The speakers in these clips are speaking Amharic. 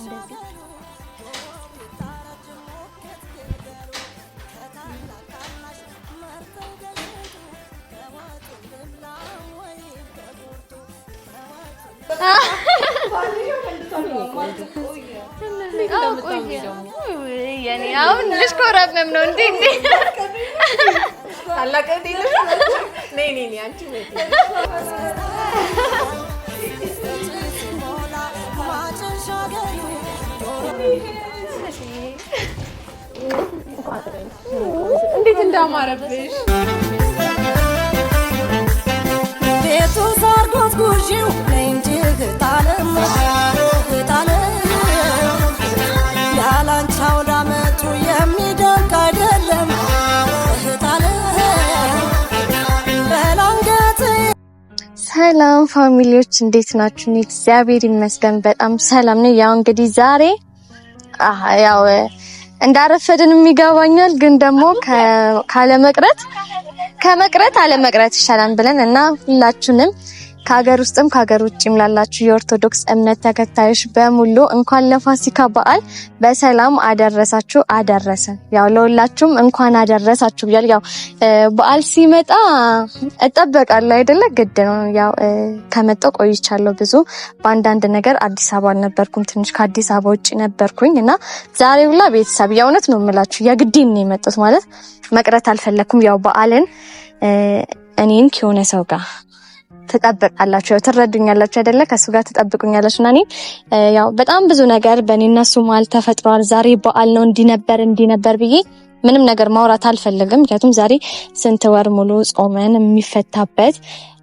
እንደዚህ يعني አሁን ልሽኮረመም ነው እንዴ አላቀዲ ነይ ነይ አንቺ ነይ እንዴት እንዳማረብሽ ቤቱ ሰርጎት ጉጂው እንጂ ግጣለም ያላንቻው ዳመቱ የሚደንቅ አይደለም ሰላም ፋሚሊዎች እንዴት ናችሁ? እግዚአብሔር ይመስገን በጣም ሰላም ነኝ። ያው እንግዲህ ዛሬ ያው እንዳረፈድንም ይገባኛል፣ ግን ደግሞ ከመቅረት አለመቅረት ይሻላል ብለን እና ሁላችሁንም ከሀገር ውስጥም ከሀገር ውጭም ላላችሁ የኦርቶዶክስ እምነት ተከታዮች በሙሉ እንኳን ለፋሲካ በዓል በሰላም አደረሳችሁ አደረሰን። ያው ለሁላችሁም እንኳን አደረሳችሁ ብያለሁ። ያው በዓል ሲመጣ እጠበቃለሁ አይደለ? ግድ ነው። ያው ከመጣሁ ቆይቻለሁ ብዙ በአንዳንድ ነገር አዲስ አበባ አልነበርኩም፣ ትንሽ ከአዲስ አበባ ውጭ ነበርኩኝ እና ዛሬ ሁላ ቤተሰብ የእውነት ነው የምላችሁ የግዴን ነው የመጣሁት። ማለት መቅረት አልፈለኩም። ያው በዓልን እኔን ከሆነ ሰው ጋር ተጠብቃላችሁ ትረዱኛላችሁ አይደለ? ከሱ ጋር ተጠብቁኛላችሁ እና እኔ ያው በጣም ብዙ ነገር በእኔና እሱ መሀል ተፈጥሯል። ዛሬ በዓል ነው እንዲነበር ብዬ ምንም ነገር ማውራት አልፈልግም። ምክንያቱም ዛሬ ስንት ወር ሙሉ ጾመን የሚፈታበት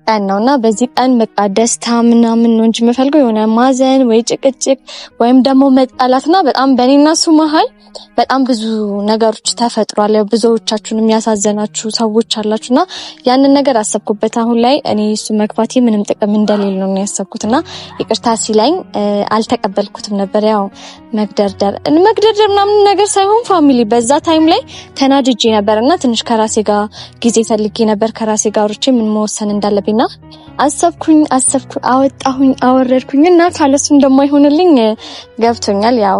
ቀን ነውና በዚህ ቀን በቃ ደስታ ምናምን ነው እንጂ የምፈልገው የሆነ ማዘን ወይ ጭቅጭቅ ወይም ደግሞ መጣላትና በጣም በእኔና እሱ መሀል በጣም ብዙ ነገሮች ተፈጥሯል። ያው ብዙዎቻችሁን የሚያሳዘናችሁ ሰዎች አላችሁና ያንን ነገር አሰብኩበት። አሁን ላይ እኔ እሱ መግባቴ ምንም ጥቅም እንደሌለው ነው ያሰብኩትና ይቅርታ ሲለኝ አልተቀበልኩትም ነበር። ያው መግደርደር ምናምን ነገር ሳይሆን ፋሚሊ በዛ ታይም ላይ ተናድጄ ነበርና ትንሽ ከራሴ ጋር ጊዜ ፈልጌ ነበር። ከራሴ ጋር ወርቼ ምን መወሰን እንዳለብኝና አሰብኩኝ አወረድኩኝና ካለሱ እንደማይሆንልኝ ገብቶኛል። ያው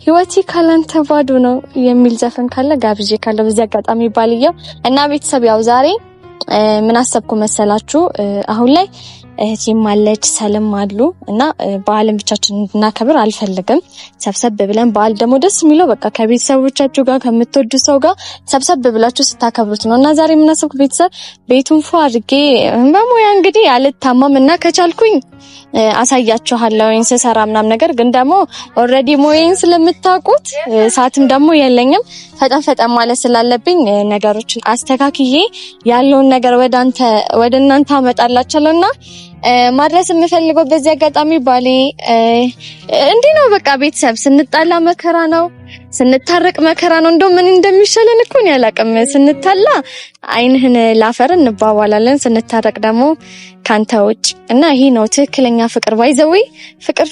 ህይወቴ ካላንተ ባዶ ነው የሚል ዘፈን ካለ ጋብዤ ካለ በዚህ አጋጣሚ ባልየው እና ቤተሰብ ያው ዛሬ ምን አሰብኩ መሰላችሁ? አሁን ላይ እህቴም አለች ሰልም አሉ እና በዓልን ብቻችን እንድናከብር አልፈልግም። ሰብሰብ ብለን በዓል ደግሞ ደስ የሚለው በቃ ከቤተሰቦቻችሁ ጋር ከምትወዱ ሰው ጋር ሰብሰብ ብላችሁ ስታከብሩት ነው እና ዛሬ ምን አሰብኩ ቤተሰብ ቤቱን ፏ አድርጌ በሙያ እንግዲህ አልታማም እና ከቻልኩኝ አሳያችኋለሁ ስሰራ ምናምን ነገር ግን ደግሞ ኦሬዲ ሞዬን ስለምታውቁት ሰዓትም ደግሞ የለኝም ፈጠን ማለት ስላለብኝ ነገሮችን አስተካክዬ ያለውን ነገር ወደ እናንተ አመጣላችኋለሁና ማድረስ የምፈልገው በዚህ አጋጣሚ ባሌ እንዲህ ነው በቃ ቤተሰብ ስንጣላ መከራ ነው፣ ስንታረቅ መከራ ነው። እንደው ምን እንደሚሻለን እኮ ነው ያላቀም። ስንጣላ አይንህን ላፈር እንባባላለን፣ ስንታረቅ ደግሞ ካንተ ውጭ እና ይሄ ነው ትክክለኛ ፍቅር። ባይዘው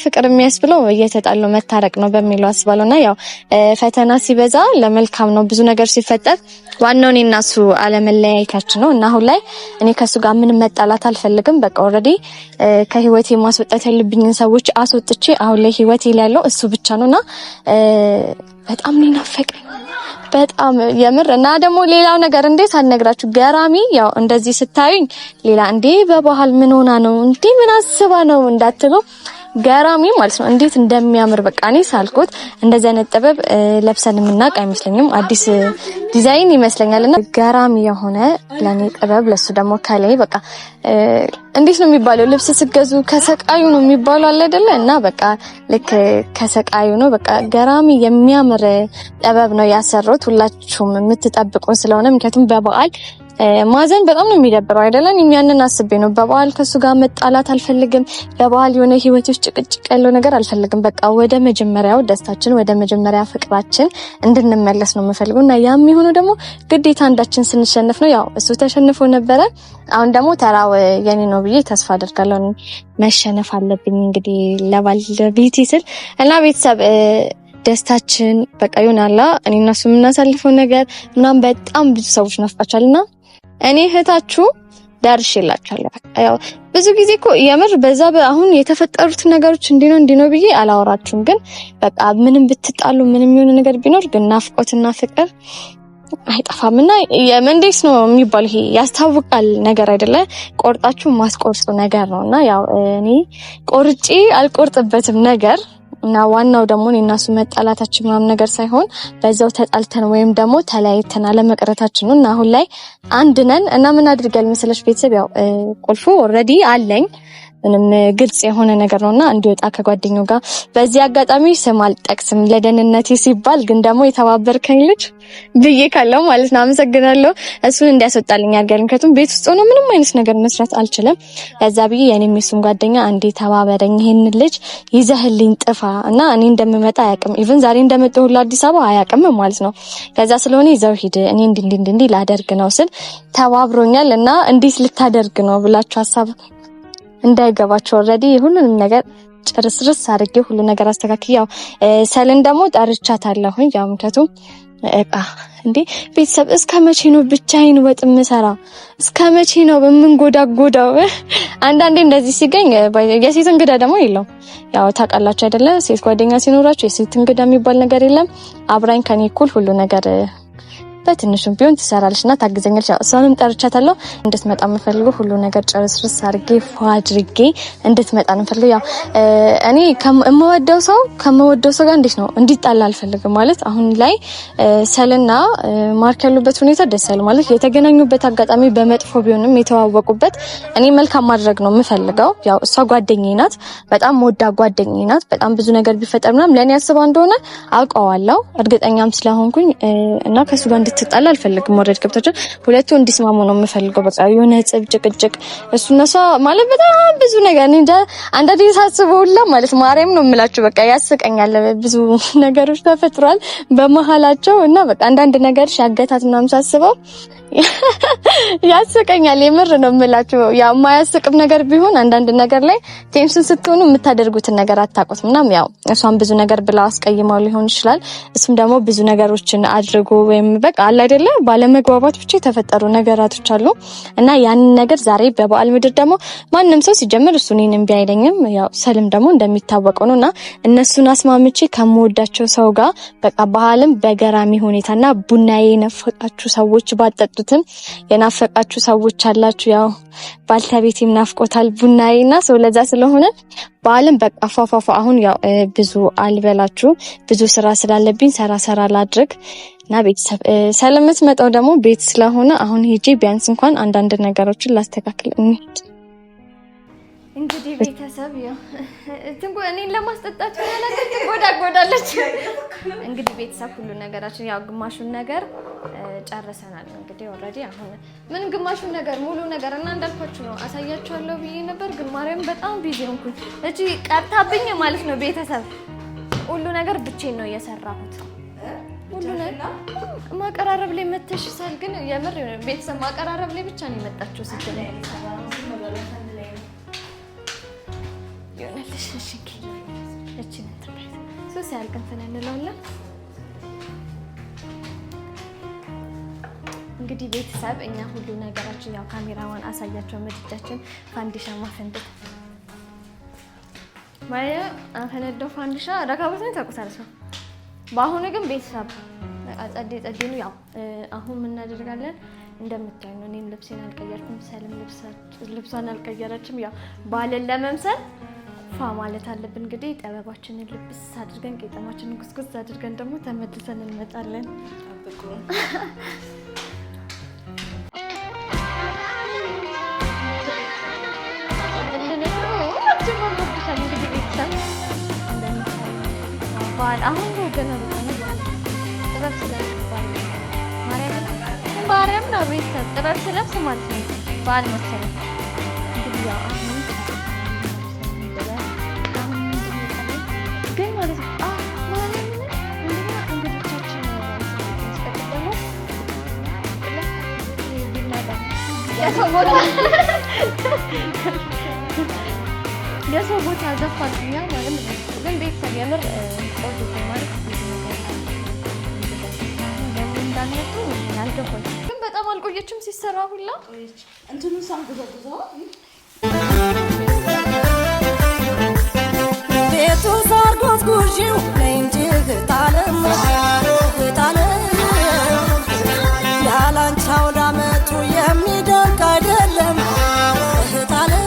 ፍቅር የሚያስብለው እየተጣሉ መታረቅ ነው በሚለው አስባለውና ያው ፈተና ሲበዛ ለመልካም ነው። ብዙ ነገር ሲፈጠር ዋናው እኔና እሱ አለመለያየታችን ነው እና አሁን ላይ እኔ ከሱ ጋር ምንም መጣላት አልፈልግም። በቃ ኦሬዲ ከህይወቴ ማስወጣት ያለብኝን ሰዎች አስወጥቼ አሁን ላይ ህይወቴ ላይ ያለው እሱ ብቻ ነውና በጣም ናፈቀኝ በጣም የምር እና ደግሞ ሌላው ነገር እንዴት አልነግራችሁ ገራሚ ያው እንደዚህ ስታዩኝ ሌላ እንዴ በባህል ምን ሆና ነው እንዴ ምን አስባ ነው እንዳትሉ ገራሚ ማለት ነው። እንዴት እንደሚያምር በቃ እኔ ሳልኩት እንደዚህ አይነት ጥበብ ለብሰን የምናውቅ አይመስለኝም። አዲስ ዲዛይን ይመስለኛልና ገራሚ የሆነ ለኔ ጥበብ ለሱ ደግሞ ከላይ በቃ እንዴት ነው የሚባለው ልብስ ስገዙ ከሰቃዩ ነው የሚባለው አለ አይደለ? እና በቃ ልክ ከሰቃዩ ነው በቃ ገራሚ የሚያምር ጥበብ ነው ያሰሩት። ሁላችሁም የምትጠብቁን ስለሆነ ምክንያቱም በበዓል ማዘን በጣም ነው የሚደብረው አይደለም? ያንን አስቤ ነው በበዓል ከሱ ጋር መጣላት አልፈልግም። በበዓል የሆነ ህይወት ውስጥ ጭቅጭቅ ያለው ነገር አልፈልግም። በቃ ወደ መጀመሪያው ደስታችን ወደ መጀመሪያ ፍቅራችን እንድንመለስ ነው የምፈልገው እና ያም የሆነው ደግሞ ግዴታ አንዳችን ስንሸነፍ ነው። ያው እሱ ተሸንፎ ነበረ። አሁን ደግሞ ተራው የኔ ነው ብዬ ተስፋ አደርጋለሁ። መሸነፍ አለብኝ እንግዲህ ለባለቤቴ ስል እና ቤተሰብ ደስታችን በቃ ይሆናላ እኔና እሱ የምናሳልፈው ነገር ምናምን በጣም ብዙ ሰዎች ናፍቃቸዋልና እኔ እህታችሁ ደርሼላችኋለሁ። ያው ብዙ ጊዜ እኮ የምር በዛ አሁን የተፈጠሩት ነገሮች እንዲህ ነው ብዬ አላወራችሁም፣ ግን በቃ ምንም ብትጣሉ ምንም የሆነ ነገር ቢኖር ግን ናፍቆትና ፍቅር አይጠፋምና የመንዴስ ነው የሚባል ይሄ ያስታውቃል ነገር አይደለ? ቆርጣችሁ ማስቆርጡ ነገር ነውና ያው እኔ ቆርጬ አልቆርጥበትም ነገር እና ዋናው ደግሞ እኔና እሱ መጣላታችን ምናምን ነገር ሳይሆን በዛው ተጣልተን ወይም ደግሞ ተለያይተን አለመቅረታችን ነው። እና አሁን ላይ አንድ ነን እና ምን አድርጋል መሰለሽ ቤተሰብ ያው ቁልፉ ኦልሬዲ አለኝ ምንም ግልጽ የሆነ ነገር ነውና እንዲወጣ ከጓደኛው ጋር በዚህ አጋጣሚ ስም አልጠቅስም ለደህንነቴ ሲባል ግን ደግሞ የተባበርከኝ ልጅ ብዬ ካለው ማለት ነው አመሰግናለሁ። እሱን እንዲያስወጣልኝ አድርገን ከቱም ቤት ውስጥ ሆኖ ምንም አይነት ነገር መስራት አልችልም። ከዛ ብዬ የኔም የሱም ጓደኛ አንዴ ተባበረኝ ይሄን ልጅ ይዘህልኝ ጥፋ እና እኔ እንደምመጣ አያውቅም። ኢቭን ዛሬ እንደመጣሁ ሁሉ አዲስ አበባ አያውቅም ማለት ነው። ከዛ ስለሆነ ይዘው ሂድ እኔ እንዲህ ላደርግ ነው ስል ተባብሮኛል። እና እንዴት ልታደርግ ነው ብላችሁ ሐሳብ እንዳይገባቸው ኦልሬዲ ሁሉንም ነገር ጨርስርስ አድርጌ ሁሉ ነገር አስተካክዬ ያው ሰልን ደግሞ ጠርቻታለሁኝ። ያው ምክንያቱም እንዴ ቤተሰብ እስከ መቼ ነው ብቻዬን ወጥ ምሰራ? እስከ መቼ ነው በምንጎዳጎዳው? አንዳንዴ እንደዚህ ሲገኝ የሴት እንግዳ ደግሞ የለውም። ያው ታውቃላችሁ አይደለ? ሴት ጓደኛ ሲኖራችሁ የሴት እንግዳ የሚባል ነገር የለም። አብራኝ ከኔ እኩል ሁሉ ነገር በትንሹም ቢሆን ትሰራለችና ታግዘኛለች። እሷንም ጠርቻታለሁ እንድትመጣ የምፈልገው ሁሉ ነገር ጨርስርስ አድርጌ ፏድርጌ እንድትመጣ ነው የምፈልገው። ያው እኔ ከመወደው ሰው ጋር እንዴት ነው እንዲጣላ አልፈልግም። ማለት አሁን ላይ ሰልና ማርክ ያሉበት ሁኔታ ደስ ያለ ማለት የተገናኙበት አጋጣሚ በመጥፎ ቢሆንም የተዋወቁበት እኔ መልካም ማድረግ ነው የምፈልገው። ያው እሷ ጓደኛዬ ናት፣ በጣም ወዳ ጓደኛዬ ናት። በጣም ብዙ ነገር ቢፈጠር ምናምን ለኔ አስባ እንደሆነ አውቀዋለሁ እርግጠኛም ስለሆንኩኝ እና ከሱ ጋር እንድትጣላ አልፈልግም። ወረድ ከብታቸው ሁለቱ እንዲስማሙ ነው የምፈልገው። በቃ የሆነ ጭቅጭቅ እሱነሷ ማለት በጣም ብዙ ነገር እንደ አንዳንዴ ሳስበውላ ማለት ማርያም ነው የምላችሁ በቃ ያስቀኛል። ብዙ ነገሮች ተፈጥሯል በመሃላቸው እና በቃ አንዳንድ ነገር ያገታት ምናምን ሳስበው ያስቀኛል። የምር ነው የምላችሁ። ያው የማያስቅም ነገር ቢሆን አንዳንድ ነገር ላይ ቴንሽን ስትሆኑ የምታደርጉትን ነገር አታውቁትም። እና ያው እሷን ብዙ ነገር ብላ አስቀይማው ሊሆን ይችላል። እሱም ደግሞ ብዙ ነገሮችን አድርጎ ወይም በቃ አለ አይደለ ባለመግባባት ብቻ የተፈጠሩ ነገራቶች አሉ እና ያንን ነገር ዛሬ በበዓል ምድር ደግሞ ማንም ሰው ሲጀምር እሱ እኔን እምቢ አይለኝም። ያው ሰልም ደግሞ እንደሚታወቀው ነውና እነሱን አስማምቼ ከመወዳቸው ሰው ጋር በቃ በዓልም በገራሚ ሁኔታና ቡናዬ የናፈቃችሁ ሰዎች ባጠጡትም የናፈቃችሁ ሰዎች አላችሁ። ያው ባልተቤቴም ናፍቆታል ቡናዬና ሰው ለዛ ስለሆነ በዓልም በቃ ፏፏፏ አሁን ያው ብዙ አልበላችሁ ብዙ ስራ ስላለብኝ ሰራ ላድርግ እና ቤተሰብ ስለምትመጣው ደግሞ ቤት ስለሆነ አሁን ሄጄ ቢያንስ እንኳን አንዳንድ ነገሮችን ላስተካክል እንግዲህ ቤተሰብ ያው እኔን ለማስጠጣት ያላችሁ ጎዳለች። እንግዲህ ቤተሰብ ሁሉ ነገራችን ያው ግማሹን ነገር ጨርሰናል። እንግዲህ ኦልሬዲ አሁን ምን ግማሹን ነገር ሙሉ ነገር እና እንዳልኳችሁ ነው አሳያችኋለሁ ብዬ ነበር፣ ግን ማርያም በጣም ቢዚ ሆንኩኝ። እቺ ቀርታብኝ ማለት ነው ቤተሰብ ሁሉ ነገር ብቻዬን ነው የሰራሁት። ሁሉ ነገር ማቀራረብ ላይ መተሽሳል፣ ግን የምር ቤተሰብ ማቀራረብ ላይ ብቻ ነው የመጣችው ስትል ይሆናልሽ። እሺ ነጥብት ሶስ ያልከንፈን እንለውላ። እንግዲህ ቤተሰብ እኛ ሁሉ ነገራችን ያው ካሜራዋን አሳያቸው ምድጃችን ፋንዲሻ ማፈንደት ማያ አፈነደው ፋንዲሻ ረካቦትን ተቆሳለች ነው። በአሁኑ ግን ቤተሰብ ጸዴ ነው። ያው አሁን ምን እናደርጋለን እንደምታዩ ነው። እኔም ልብሴን አልቀየርኩም፣ ሰልም ልብሷን አልቀየረችም። ያው ባለን ለመምሰል ፋ ማለት አለብን። እንግዲህ ጠበባችንን ልብስ አድርገን ቄጠማችንን ኩስኩስ አድርገን ደግሞ ተመልሰን እንመጣለን። አብቁ አሁን ገና ጥበብ ስለባል ማርያም ነው ቤተሰብ ጥበብ ስለብስ ማለት ነው በዓል መሰለኝ። እንግዲህ ያው አሁን ግን ማለት ነው ማርያም እንደና እንግዲቻችን ያስቀጥለው የሰው ቦታ ዘፋልኛ ማለት ነው። ግን ቤተሰብ የምር ቆንጆ ማለት ነው እንዳልነቱ ያልገባኝ ግን በጣም በጣም አልቆየችም ሲሰራ ሁላ እንትኑ ሳንጉዘጉዘው ቤቱ ሰርጎት ጉዢው ለእንጂ ህጣለም ያላንቺ አውደ ዓመቱ የሚደንቅ አይደለም ህጣለም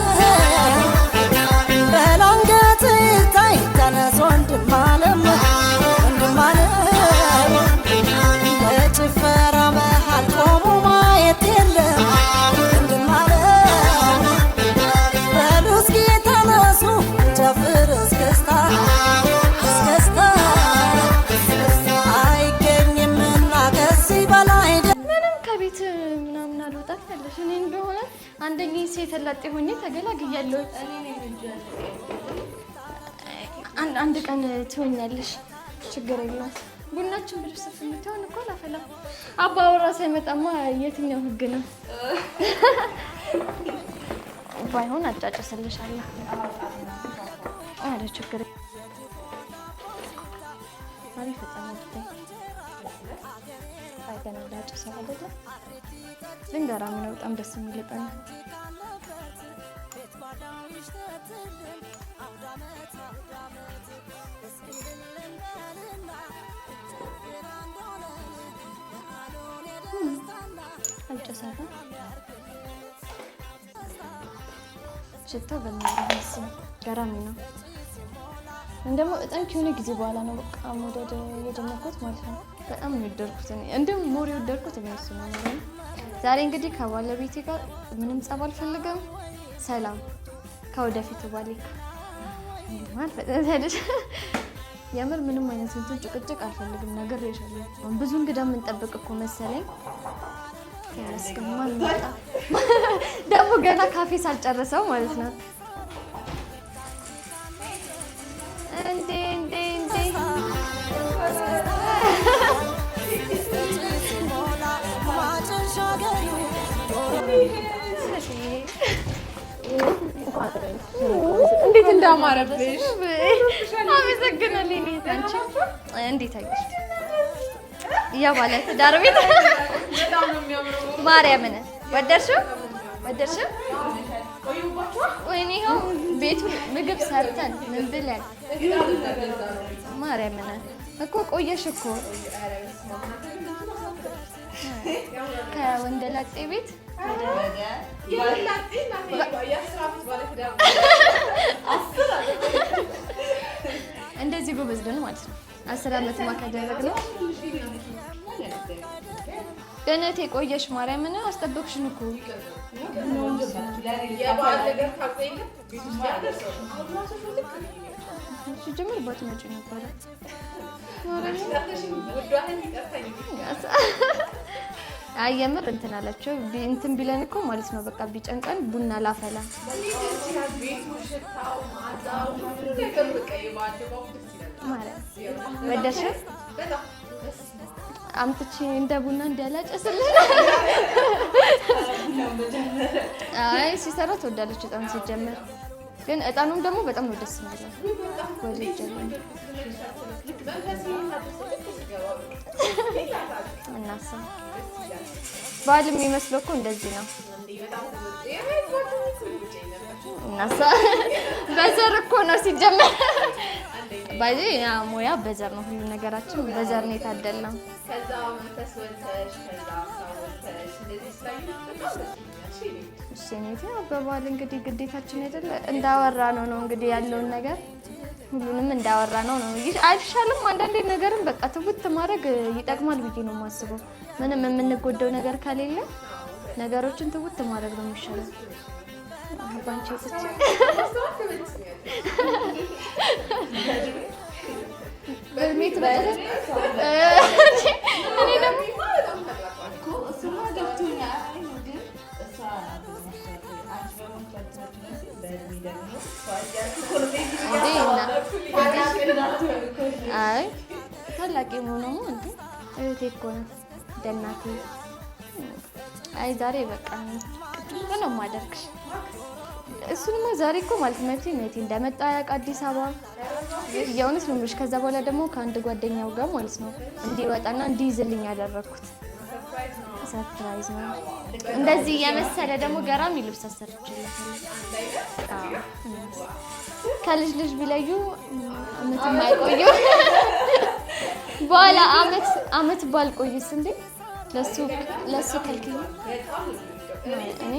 በላንገት ይታይ ተነስ ወንድም አለም በጭፈራ መሃል ቆሞ ማየት የለም ወንድም አለም በሉ እስኪ ተነሱ ጨፍር እስክስታ አይገኝምና ከዚህ በላይ ምንም ከቤት ምናምን አልወጣም ያለሽ እኔ እንደሆነ አንደኛ ሴት ላጤ ሆኜ ተገላግያለሁ። አንድ ቀን ትሆኛለሽ ችግር የለም። ቡናችን ብለሽ ሰፍ የምትሆን እኮ ላፈላ አባወራ ሳይመጣማ የትኛው ህግ ነው? ባይሆን አጫጭስልሻለሁ። አረ ችግር አሪፍ ፈጣን ገና ላጭሰው አይደለ? ልንገራም ነው በጣም ደስ የሚል ቀን አልጨሰረ ሽታው በሚያምር ገራሚ ነው። እንደሞ በጣም ከሆነ ጊዜ በኋላ ነው በቃ መውደድ የጀመርኩት ማለት ነው። በጣም ነው የወደድኩት እኔ እንደም ሞር የወደድኩት እኔ እሱ ነው። ዛሬ እንግዲህ ከባለቤቴ ጋር ምንም ጸብ አልፈልግም። ሰላም ከወደፊቱ ባሌ ማለት ፈጠነሽ የምር ምንም አይነት እንትን ጭቅጭቅ አልፈልግም። ነገር ይሻላል ብዙ እንግዳ የምንጠብቅ እኮ መሰለኝ። ያስከማል መጣ ደግሞ ገና ካፌ ሳልጨርሰው ማለት ነው። እንዴ እንዴት እንዳማረብሽ አመሰግናለሁ። አንቺ እንዴት አየሽ? ያ ማለት ዳር ቤት በጣም ነው የሚያምረው። ማርያምን ወደድሽው? ወይኔ ይኸው ቤቱ ምግብ ሰርተን ምን ብለን ማርያምን እኮ ቆየሽ እኮ ከወንደላጤ ቤት እንደዚህ ጎበዝ ደን ማለት ነው። 10 ዓመት ካደረግነው ደነቴ ቆየሽ ማርያምን አስጠበቅሽን እኮ ሲጀምር ባትመጪ ነበረ። አይ የምር እንትን አላቸው እንትን ቢለን እኮ ማለት ነው። በቃ ቢጨንቀን ቡና ላፈላ ማለት ወደሽ አምጥቼ እንደ ቡና እንዲያላጨስልኝ። አይ ሲሰራ ትወዳለች እጣን ሲጀመር፣ ግን እጣኑም ደግሞ በጣም ነው ደስ የሚለው ወልጅ እናሳ ባል የሚመስለው እኮ እንደዚህ ነው። እናሳ በዘር እኮ ነው ሲጀመር ባይ ያ ሞያ በዘር ነው። ሁሉ ነገራችን በዘር ነው የታደልነው። ከዛ መንፈስ ወልተሽ ከዛ ሳወልተሽ እንደዚህ እሺ በባል እንግዲህ ግዴታችን አይደለ እንዳወራ ነው እንግዲህ ያለውን ነገር ሁሉንም እንዳወራ ነው አይሻልም? አንዳንዴ ነገርን በቃ ትውት ማድረግ ይጠቅማል ብዬ ነው የማስበው። ምንም የምንጎዳው ነገር ከሌለ ነገሮችን ትውት ማድረግ ነው የሚሻለው። ባንቺ ጽጭ በሚት ባለ እኔ ደግሞ አይ ታላቂ ሆኖ እንዴ እህቴ እኮ ነው ደናቴ። አይ ዛሬ በቃ ነው ማደርግሽ። እሱንማ ዛሬ እኮ ማለት መብቴ እንደመጣ ያውቅ አዲስ አበባ የእውነት ነው የምልሽ። ከዛ በኋላ ደግሞ ከአንድ ጓደኛው ጋር ማለት ነው እንዲወጣና እንዲይዝልኝ ያደረኩት ሰርፕራይዝ ነው። እንደዚህ የመሰለ ደግሞ ገራሚ ልብስ አሰርችልሻለሁ። ከልጅ ልጅ ቢለዩ አመት የማይቆዩ በኋላ አመት ባልቆይስ እንዴ ለሱ ከልክኝ እኔ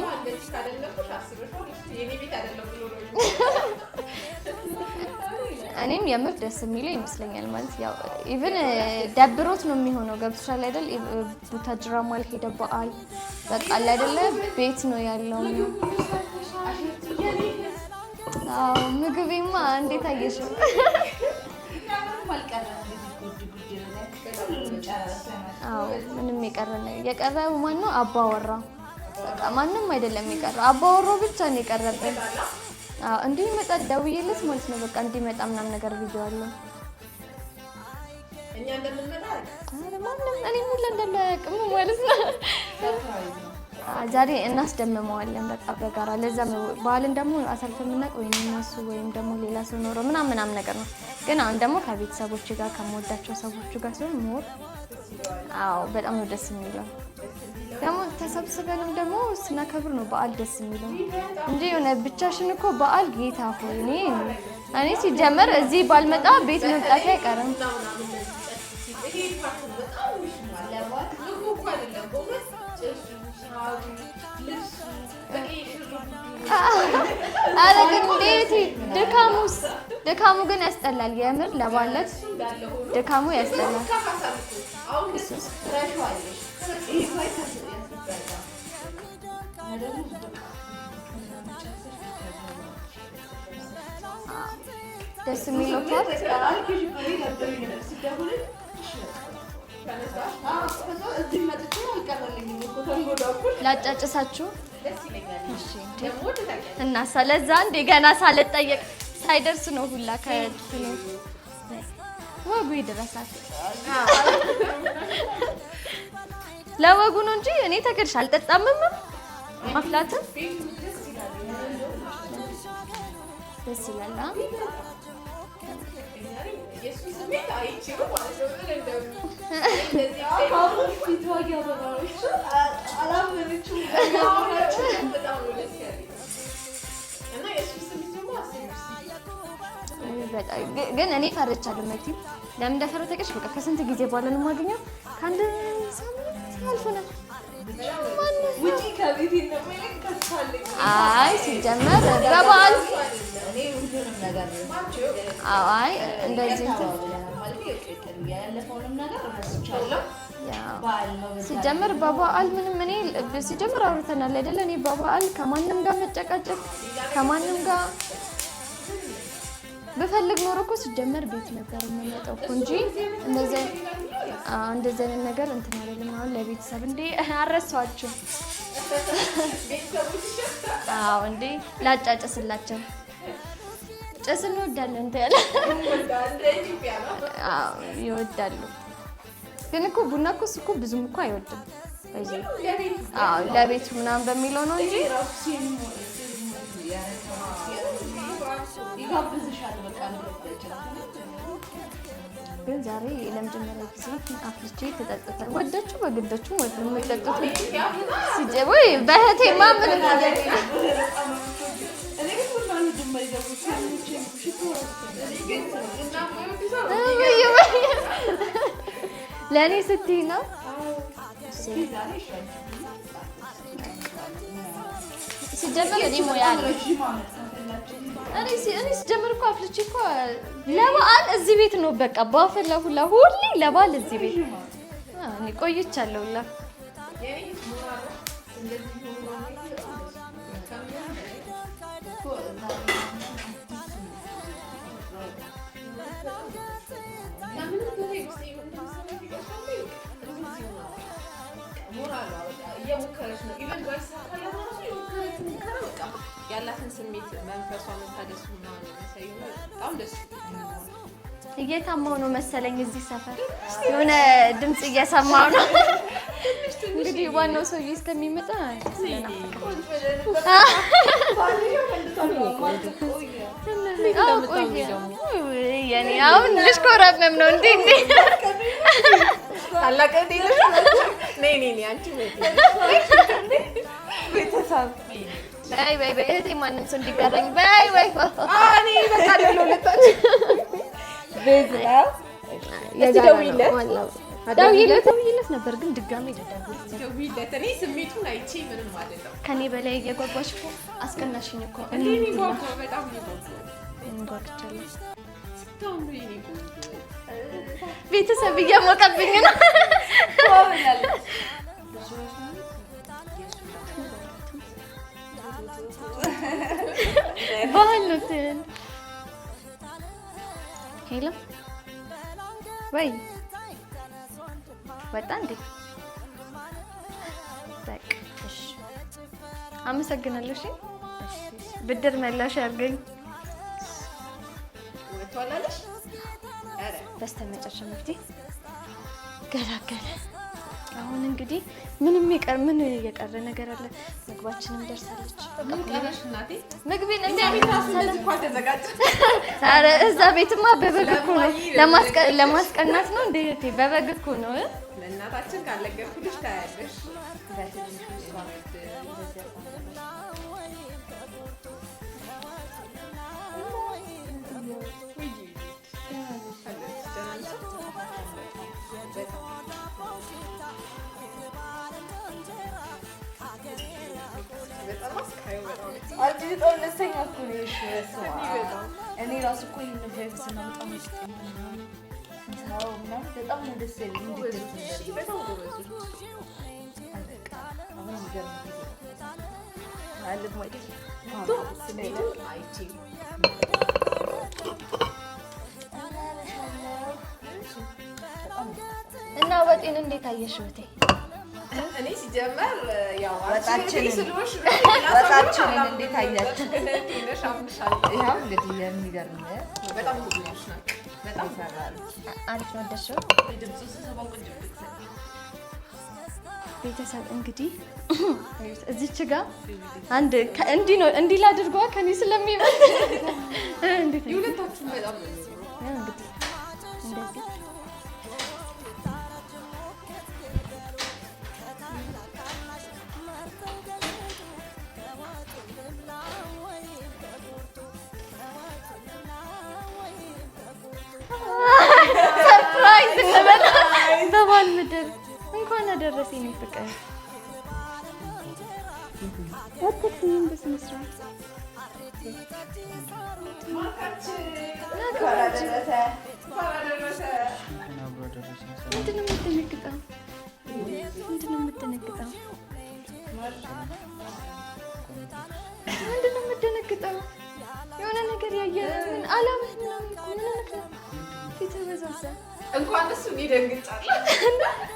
እኔም የምር ደስ የሚለው ይመስለኛል። ማለት ያው ኢቭን ደብሮት ነው የሚሆነው። ገብቶሻል አይደል? ቡታጅራ ማል ሄደ በዓል በቃ አይደለ ቤት ነው ያለው። አዎ ምግቤማ እንዴት አየሽው? አዎ ምንም የቀረው ማነው? አባወራ በቃ ማንም አይደለም የቀረው። አባወራው ብቻ ነው የቀረብን። አዎ እንዲመጣ ደውዬለት ማለት ነው። በቃ እንዲመጣ ምናምን ነገር ቪዲዮ አለው። እኛ እንደምንመጣ ማንም እኔ ሙሉ እንደለቅም ማለት ነው። ዛሬ እናስደምመዋለን በቃ በጋራ። ለዛ በዓልን ደግሞ አሳልፈን የምናውቅ ወይም እነሱ ወይም ደግሞ ሌላ ሰው ኖሮ ምናምን ነገር ነው። ግን አሁን ደግሞ ከቤተሰቦች ጋር ከምወዳቸው ሰዎች ጋር ሲሆን ሞር አዎ በጣም ነው ደስ የሚለው። ደግሞ ተሰብስበንም ደግሞ ስናከብር ነው በዓል ደስ የሚለው እንጂ የሆነ ብቻሽን እኮ በዓል ጌታ ሆይ እኔ ሲጀመር እዚህ ባልመጣ ቤት መምጣት አይቀርም። አረ ግን እንዴት ድካሙ ግን ያስጠላል። የምር ለባለት ድካሙ ያስጠላል። ደስ የሚለው ፓርት ላጫጭሳችሁ እና ስለዛ እንደ ገና ሳልጠየቅ ሳይደርስ ነው ሁላ ከእንትኑ ወጉ ይደረሳል። ለወጉ ነው እንጂ እኔ ተከድሽ አልጠጣምም። ማፍላትም ደስ ይላል። ግን እኔ ፈርቻለሁ። መቲ ለምን እንደፈረተቀሽ በቃ ከስንት ጊዜ በኋላ ነው የማገኘው። ከአንድ ሳምንት አልፎናል። ውጪ ከቤት እንደማይለቀሳለኝ አይ ሲጀመር በበዓል አይ እንደዚህ ያለፈውንም ነገር ረስቻለሁ። ሲጀመር በበዓል ምንም እኔ ሲጀመር አውርተናል አይደለ? እኔ በበዓል ከማንም ጋር መጨቃጨቅ ከማንም ጋር በፈልግ ኖሮ እኮ ሲጀመር ቤት ነበር የምመጣው እኮ እንጂ እንደዚህ አይነት ነገር እንትን አይደለም። አሁን ለቤተሰብ እንዴ አረሳችሁ? አዎ እንዴ ላጫጭስላቸው ጭስ እንወዳለን እንት ያለ አዎ ይወዳሉ። ግን እኮ ቡና እኮ እሱ እኮ ብዙም እኮ አይወድም። አዎ ለቤት ምናምን በሚለው ነው እንጂ ይጋብዝሻል በቃ ግን ዛሬ ለመጀመሪያ ጊዜ አፍልቼ ተጠጥተን ወዳችሁ በግዳችሁ ወደ የምትጠጡት ሲጀቦይ በህቴማ ምንም ነገር ለኔ ስትይ ነው ሲጀመር እኔ ሞያ እኔ ሲጀመር እኮ አፍልቼ እኮ ለበዓል እዚህ ቤት ነው በቃ ባፈላ ሁላ ሁሌ ለበዓል እዚህ ቤት እኔ ቆይቻለሁ ሁላ ያላትን ስሜት መንፈሷን ታደስ ነው የሚያሳየው። በጣም ደስ ይላል። እየታማው ነው መሰለኝ እዚህ ሰፈር የሆነ ድምጽ እየሰማው ነው። እንግዲህ ዋናው ሰውዬ እስከሚመጣ ያኔ አሁን ልጅ ኮራመም ነው እንዴ ታላቀ ነይ አንቺ ቤተሰብ በይ እህቴ ማንም ሰው እንዲቀረኝ በይ እኔ በቃ ለሁለታችን ቤዛ ደውዬለት ነበር ግን ድጋሜ ደውዬለት እኔ ስሜቱን አይቼ ምንም አይደለም። ከኔ በላይ እየጓጓሽ እኮ አስቀናሽኝ እኮ እኔ ጓጓ በጣም ጓጉቻለሁ። ቤተሰብ እየሞቀብኝ ነው። ባህሉትን ሄሎ ወይ ወጣ እንዴ? በቃ እሺ፣ አመሰግናለሁ። እሺ ብድር መላሽ ያርገኝ። ወጥቷላለሽ? አረ በስተመጨረሻ እንግዲህ ገላገለ። አሁን እንግዲህ ምን የቀረ ነገር አለ? ምግባችንም ደርሳለች። ምን ቀረሽ እናቴ? ምግቤን ተዘጋጀ። አረ እዛ ቤትማ በበግ እኮ ነው ለማስቀናት ነው እንዴ? በበግ እኮ ነው። ለእናታችን ካለገርኩልሽ ታያለሽ። እኔ ራሱ እኮ ይሄን ቫይብ ስናመጣ በጣም ነው ደስ የሚለኝ። እና ወጤን እንዴት አየሽ እህቴ? እኔ ሲጀመር ያው ወጣችንን እንዴት አያችሁ? ይኸው እንግዲህ የሚገርም በጣም ጉብኝሽ ነው። በጣም አሪፍ ነው። ደሽው ቤተሰብ እንግዲህ እዚች ጋር አንድ እንዲህ ነው እንዲህ ላድርጓ ከኔ ስለሚበልጥ እንዴት የሁለታችሁም በጣም ነው እንግዲህ እንደዚህ ሰርፕራይዝ እንበል። በባል ምድር እንኳን አደረሰኝ ፍቅር ወጥተኝ በስነ ስርዓት ምንድን ነው የምትደነግጠው? ምንድን ነው የምትደነግጠው? ምንድን ነው የምትደነግጠው? የሆነ ነገር ያየ ምን አላምህ ምናምን እኮ ምን ነገር ፊትህ በዛዛ እንኳን እሱ ይደንግጣል።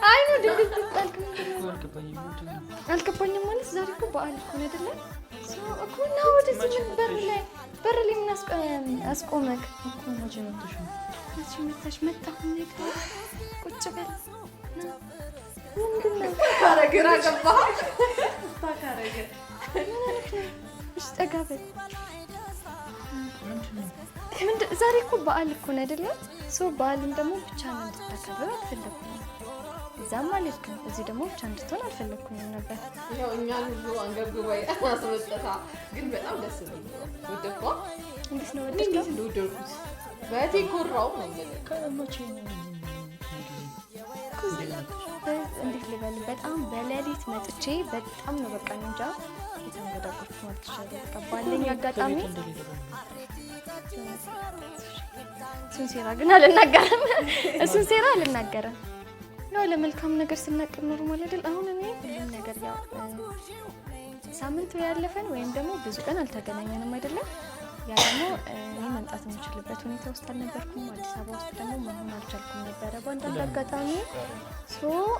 አይ ነው ድንግጥ ጣልክ። አልገባኝም ማለት ዛሬ እኮ በዓል እኮ ነው አይደለ? እኮ እና ወደዚህ ምን በር ላይ ምን አስቆመክ እኮ መቼ መጣሁ ቁጭ በል ምንድን ነው ካረግራ ገባህ ታካረገ እሺ ጠጋ በል ዛሬ እኮ በዓል እኮ ነው አይደለ? በዓልን ደግሞ ብቻ ነው እንድታከብር አልፈለኩም። እዛም አልሄድክም፣ እዚህ ደግሞ ብቻ እንድትሆን አልፈለኩም ነበር። ያው እኛን ሁሉ አንገብግባይ አስመጣታ ግን በጣም ደስ ይላል። ወደድኳ። እንዴት ነው እንዴት እንደወደድኩት በእቴ ኮራው ነው ከመቼ ነው እንዴት ልበል? በጣም በሌሊት መጥቼ በጣም ነው በቃ እንጃ የተንገዳገርኩት ማለት ይችላል። በቃ ባለኝ አጋጣሚ እሱን ሴራ ግን አልናገርም። እሱን ሴራ አልናገርም። ያው ለመልካም ነገር ስናቅር ኖርማል አይደል? አሁን እኔ ሁሉም ነገር ያው ሳምንቱ ያለፈን ወይም ደግሞ ብዙ ቀን አልተገናኘንም አይደለም? ያ ደግሞ እኔ መምጣት የምችልበት ሁኔታ ውስጥ አልነበርኩም። አዲስ አበባ ውስጥ ደግሞ መሆን አልቻልኩም ነበረ በአንዳንድ አጋጣሚ።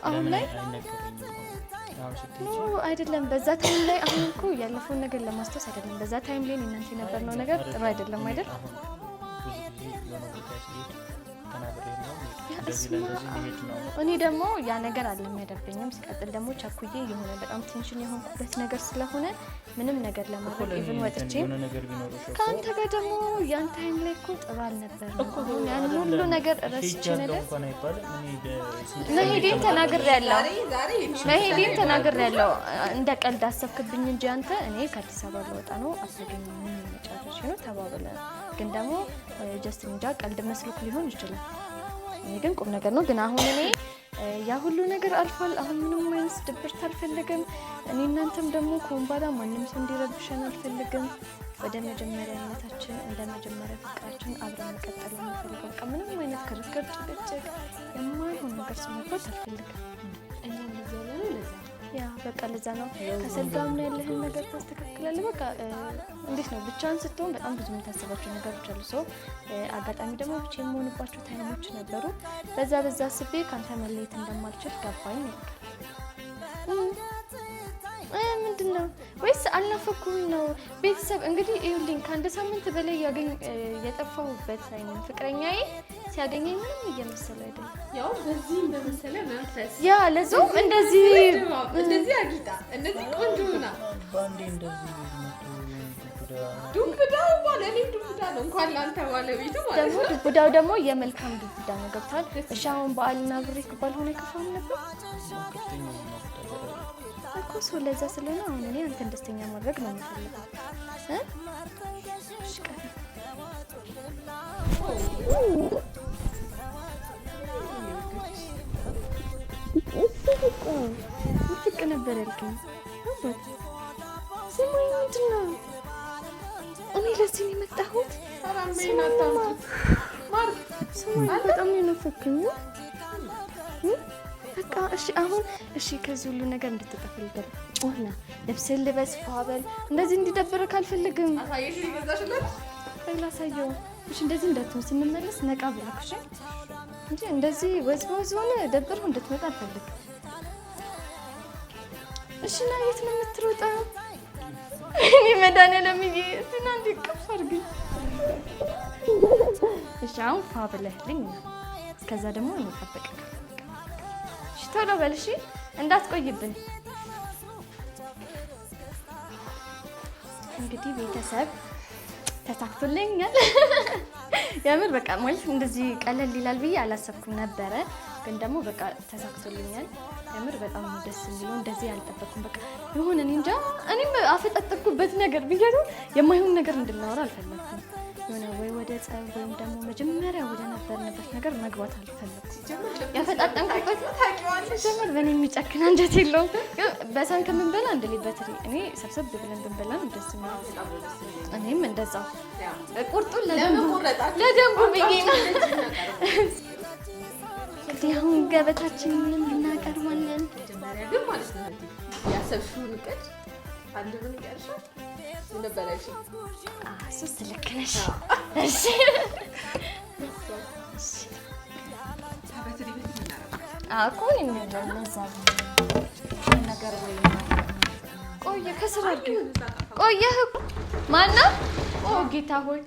አሁን ላይ አይደለም በዛ ታይም ላይ አሁን እኮ ያለፈውን ነገር ለማስታወስ አይደለም። በዛ ታይም ላይ እናንተ የነበርነው ነገር ጥሩ አይደለም አይደል? እንደዚህ ሊሄድ ነው። እኔ ደግሞ ያ ነገር አልለመደብኝም። ሲቀጥል ደግሞ ቻኩዬ የሆነ በጣም ቴንሽን የሆንኩበት ነገር ስለሆነ ምንም ነገር ለማድረግ ኢቭን ወጥቼ ከአንተ ጋር ደግሞ ያን ታይም ላይ እኮ ጥሩ አልነበረም። ያን ሁሉ ነገር ረስቼ ነበር። መሄዴን ተናግሬያለሁ። እንደ ቀልድ አሰብክብኝ እንጂ አንተ እኔ ከአዲስ አበባ ልወጣ ነው አትገኝም መጨረሻ ነው ተባብለን፣ ግን ደግሞ ጀስት እንጃ ቀልድ መስሎክ ሊሆን ይችላል። እኔ ግን ቁም ነገር ነው። ግን አሁን እኔ ያ ሁሉ ነገር አልፏል። አሁን ምንም አይነት ድብርት አልፈልግም። እኔ እናንተም ደግሞ ኮምባላ ማንም ሰው እንዲረብሸን አልፈልግም። ወደ መጀመሪያነታችን እንደ መጀመሪያ ፍቅራችን አብረን መቀጠል የምፈልገው በቃ ምንም አይነት ክርክር፣ ጭቅጭቅ የማይሆን ነገር ስመበት አልፈልግም። ያ በቃ ለዛ ነው ከሰልጋም ነው ያለህን ነገር ታስተካክላለህ። በቃ እንዴት ነው ብቻን ስትሆን በጣም ብዙ የምታስባቸው ነገሮች አሉ። ሰው አጋጣሚ ደግሞ ብቻ የምሆንባቸው ታይሞች ነበሩ። በዛ አስቤ ካንተ መለየት እንደማልችል ገባኝ። ምንድነው ወይስ አልናፈኩም ነው? ቤተሰብ እንግዲህ ይኸውልኝ ከአንድ ሳምንት በላይ የጠፋሁበት አይነት ፍቅረኛዬ ሲያገኘኝ ምንም እየመሰለ አይደለም። ያው በዚህ በመሰለ መንፈስ ያ ለዛው እንደዚህ አጊጣ እንደዚህ ቆንጆ ሆና ባንዴ እንደዚህ ዱብዳው ማለት ነው። ዱብዳ ነው እንኳን ላንተ ባለቤቱ ማለት ደግሞ ዱብዳው ደግሞ የመልካም ዱብዳ ነው። ገብቷል። እሺ አሁን በዓልና ብሬክ ባልሆነ ከፋም ነበር እኮ ሰው ለዛ ስለሆነ አሁን እኔ አንተን ደስተኛ ማድረግ ነው የምፈልገው። እሺ ፍቅ ነበር ያልከኝ ስሙኝ። ምንድን ነው እኔ ለዚህ ነው የመጣሁት። ስሙኝ በጣም ነው የናፈቀኝ። በቃ እሺ አሁን እሺ ከዚህ ሁሉ ነገር እንድትጠፋ ይገር ጮህና ልብስን ልበስ ፋበል እንደዚህ እንዲደብር ካልፈልግም አሳየሽ ይገዛሽለት ላሳየው። እሺ እንደዚህ እንዳትሆን ስንመለስ ነቃ ብላክሽ እንጂ እንደዚህ ወዝወዝ ሆነ ደብረው እንድትመጣ አልፈልግም። እሺ ና የት ነው የምትሮጣው? እኔ መድኃኒዓለም እትና እንዲቀፍ አድርገኝ። እሺ አሁን ፋብለህልኝ እስከዛ ደግሞ እንጠብቅ። እሺ ቶሎ በል እሺ እንዳትቆይብን። እንግዲህ ቤተሰብ ተሳክቶልኛል። የምር በቃ ማለት እንደዚህ ቀለል ይላል ብዬ አላሰብኩም ነበረ፣ ግን ደግሞ በቃ ተሳክቶልኛል። የምር በጣም ደስ የሚለው እንደዚህ ያልጠበቅኩም። በቃ የሆነ እኔ እንጃ እኔም አፈጣጠርኩበት ነገር ብያለሁ። የማይሆን ነገር እንድናወራ አልፈለኩም። የሆነ ወይ ወደ ጸብ ወይም ደግሞ መጀመሪያ ወደ ነበርንበት ነገር መግባት አልፈለኩም። ያፈጣጠንኩበት ታውቂዋለሽ፣ ጀመር በእኔ የሚጨክን አንጀት የለውም። በሳን ከምንበላ አንድ ላይ በትሪ እኔ ሰብሰብ ብለን ብንበላ ደስ የሚለው። እኔም እንደዛው ቁርጡን ለደንቡ ብዬ ነው። እንግዲህ አሁን ገበታችንን እናቀርባለን። መጀመሪያ ግን ማለት ነው ያሰብሽውን እቅድ አንድ ምን ይቀርሻል ነበር እሺ? እሱስ ልክ ነሽ። እሺ አቁን የሚለዛ ነገር ወይ ቆየ ከስራ ቆየህ ማነው? ኦ ጌታ ሆይ